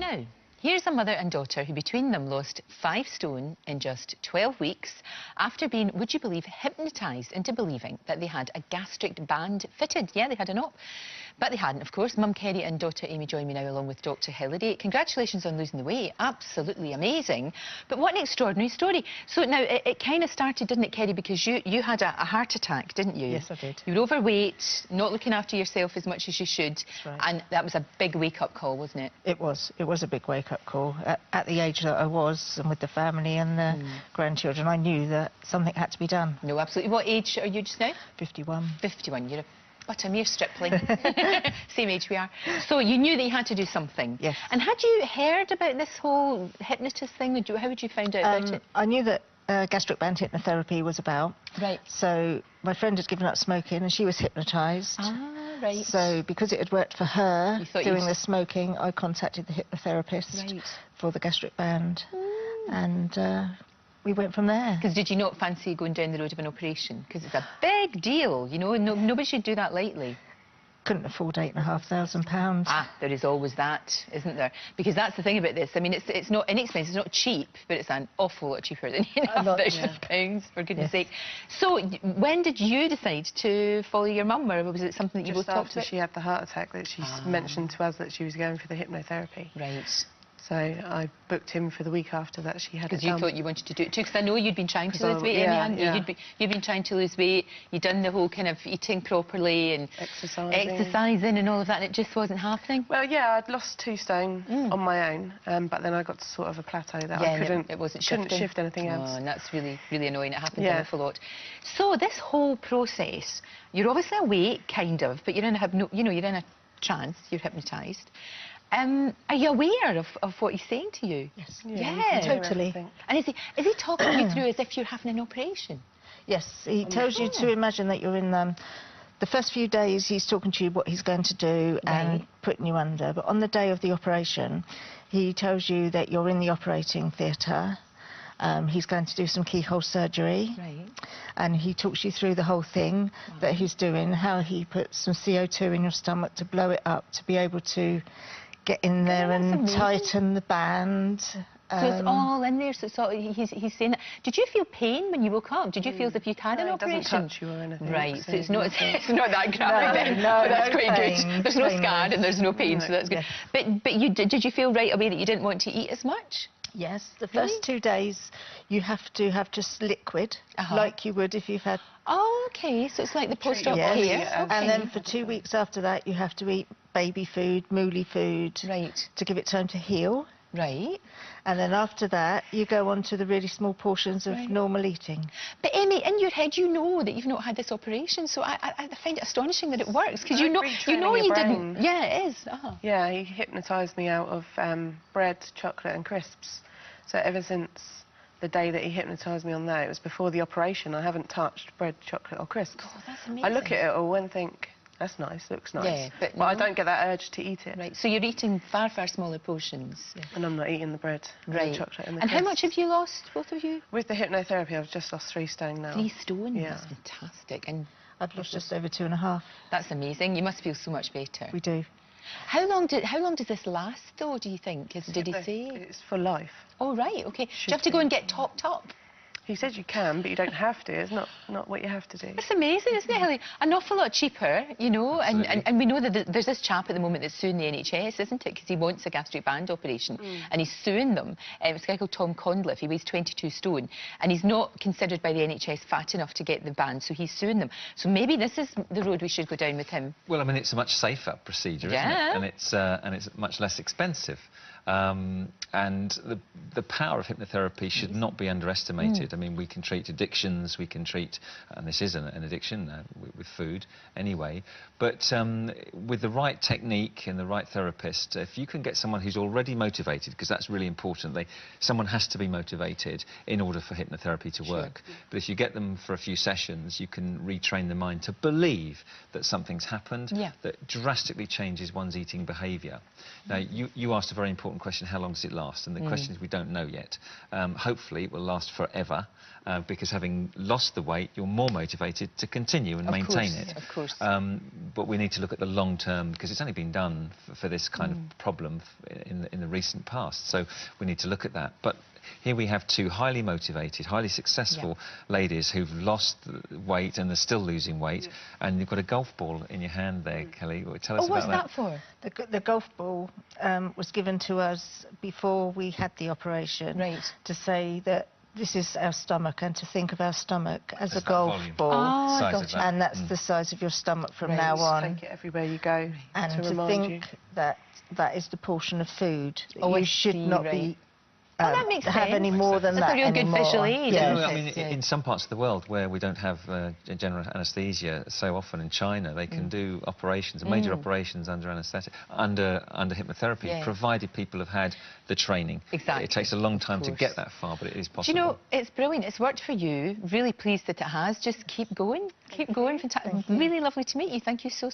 Now, here's a mother and daughter who between them lost 5 stone in just 12 weeks after being, would you believe, hypnotised into believing that they had a gastric band fitted. Yeah, they had an op. But they hadn't, of course. Mum Kerry and daughter Amy join me now along with Dr Hilary. Congratulations on losing the weight. Absolutely amazing. But what an extraordinary story. So now, it kind of started, didn't it, Kerry, because you had a heart attack, didn't you? Yes, I did. You were overweight, not looking after yourself as much as you should. That's right. And that was a big wake-up call, wasn't it? It was a big wake-up call. At the age that I was, and with the family and the grandchildren, I knew that something had to be done. No, absolutely. What age are you just now? 51. 51. You're but a mere stripling. Same age we are. So you knew that you had to do something. Yes. And had you heard about this whole hypnotist thing? How would you find out about it? I knew that gastric band hypnotherapy was about. Right. So my friend had given up smoking and she was hypnotised. Ah, right. So because it had worked for her doing the smoking, I contacted the hypnotherapist for the gastric band. And we went from there. Because did you not fancy going down the road of an operation? Because it's a big deal, you know, and nobody should do that lightly. Couldn't afford £8,500. Ah, there is always that, isn't there? Because that's the thing about this. I mean, it's not inexpensive, it's not cheap, but it's an awful lot cheaper than £8,500, for goodness sake. So, when did you decide to follow your mum, or was it something that you both talked about? Just after she had the heart attack that she mentioned to us that she was going for the hypnotherapy. Right. So I booked him for the week after that she had it done. Because you thought you wanted to do it too, because I know you'd been trying to lose weight, Amy, hadn't you? You'd been trying to lose weight, you'd done the whole kind of eating properly and exercising and all of that, and it just wasn't happening? Well, yeah, I'd lost 2 stone on my own, but then I got to sort of a plateau that I couldn't shift anything else. Oh, and that's really, really annoying. It happens an awful lot. So this whole process, you're obviously awake, kind of, but you're in you're in a trance, you're hypnotised. Are you aware of what he's saying to you? Yes. Yeah, totally. And is he talking you through as if you're having an operation? Yes, he tells you to imagine that you're in the first few days he's talking to you what he's going to do and putting you under. But on the day of the operation, he tells you that you're in the operating theatre. He's going to do some keyhole surgery. Right. And he talks you through the whole thing that he's doing, how he puts some CO2 in your stomach to blow it up, to be able to get in there and tighten the band. So it's all in there. So he's saying that. Did you feel pain when you woke up? Did you feel as if you'd had an operation? It doesn't touch you or anything. Right. So it's not that graphic then. No, that's quite pain. good. There's no scar and there's no pain, so that's good. But did you feel right away that you didn't want to eat as much? Yes, the first 2 days you have to have just liquid, like you would if you've had... Oh, OK, so it's like the post-op care. Yes. And then for 2 weeks after that you have to eat baby food, mooly food, to give it time to heal. Right. And then after that, you go on to the really small portions of normal eating. But Amy, in your head, you know that you've not had this operation, so I find it astonishing that it works, because you know you didn't. Yeah, it is. Yeah, he hypnotised me out of bread, chocolate and crisps. So ever since the day that he hypnotised me on there, it was before the operation, I haven't touched bread, chocolate or crisps. Oh, that's amazing. I look at it all and think, that's nice, looks nice. Yeah, but I don't get that urge to eat it. Right, so you're eating far, far smaller portions. Yeah. And I'm not eating the bread and the chocolate and the And crisps. how much have you lost, both of you? With the hypnotherapy, I've just lost 3 stone now. 3 stone? Yeah. That's fantastic. And I've lost just over 2.5. That's amazing. You must feel so much better. We do. How long does this last, though, do you think? Did he say? It's for life. Oh, right, OK. Do you have to go and get topped up? He says you can, but you don't have to. It's not what you have to do. It's amazing, isn't it, Hilary? An awful lot cheaper, you know, and we know that there's this chap at the moment that's suing the NHS, isn't it? Because he wants a gastric band operation, and he's suing them. It's a guy called Tom Conliffe. He weighs 22 stone, and he's not considered by the NHS fat enough to get the band, so he's suing them. So maybe this is the road we should go down with him. Well, I mean, it's a much safer procedure, isn't it? And it's much less expensive. And the power of hypnotherapy should not be underestimated. I mean, we can treat addictions, we can treat, and this is an addiction with food anyway, but with the right technique and the right therapist, if you can get someone who's already motivated, because that's really important, someone has to be motivated in order for hypnotherapy to work. But if you get them for a few sessions, you can retrain the mind to believe that something's happened that drastically changes one's eating behaviour. Now, you asked a very important question, how long does it last? And the question is, we don't know yet. Hopefully it will last forever, better, because having lost the weight, you're more motivated to continue and maintain it. Of course. But we need to look at the long term, because it's only been done for this kind of problem in the recent past. So we need to look at that. But here we have two highly motivated, highly successful ladies who've lost weight and are still losing weight, and you've got a golf ball in your hand there, Kelly. Tell us about that. What's that for? The golf ball was given to us before we had the operation, to say that this is our stomach, and to think of our stomach as a golf ball. Oh, gotcha. And that's the size of your stomach from now on. Take it everywhere you go. And to to think that that is the portion of food that you should not be that makes have sense. any more than That's that a real good visual aid. Yes. I mean, in some parts of the world where we don't have general anaesthesia so often, in China, they can do operations, major operations under anaesthetic, under hypnotherapy, provided people have had the training. Exactly. It takes a long time to get that far, but it is possible. Do you know, it's brilliant. It's worked for you. Really pleased that it has. Just keep going. Keep going. Fantastic. Really lovely to meet you. Thank you so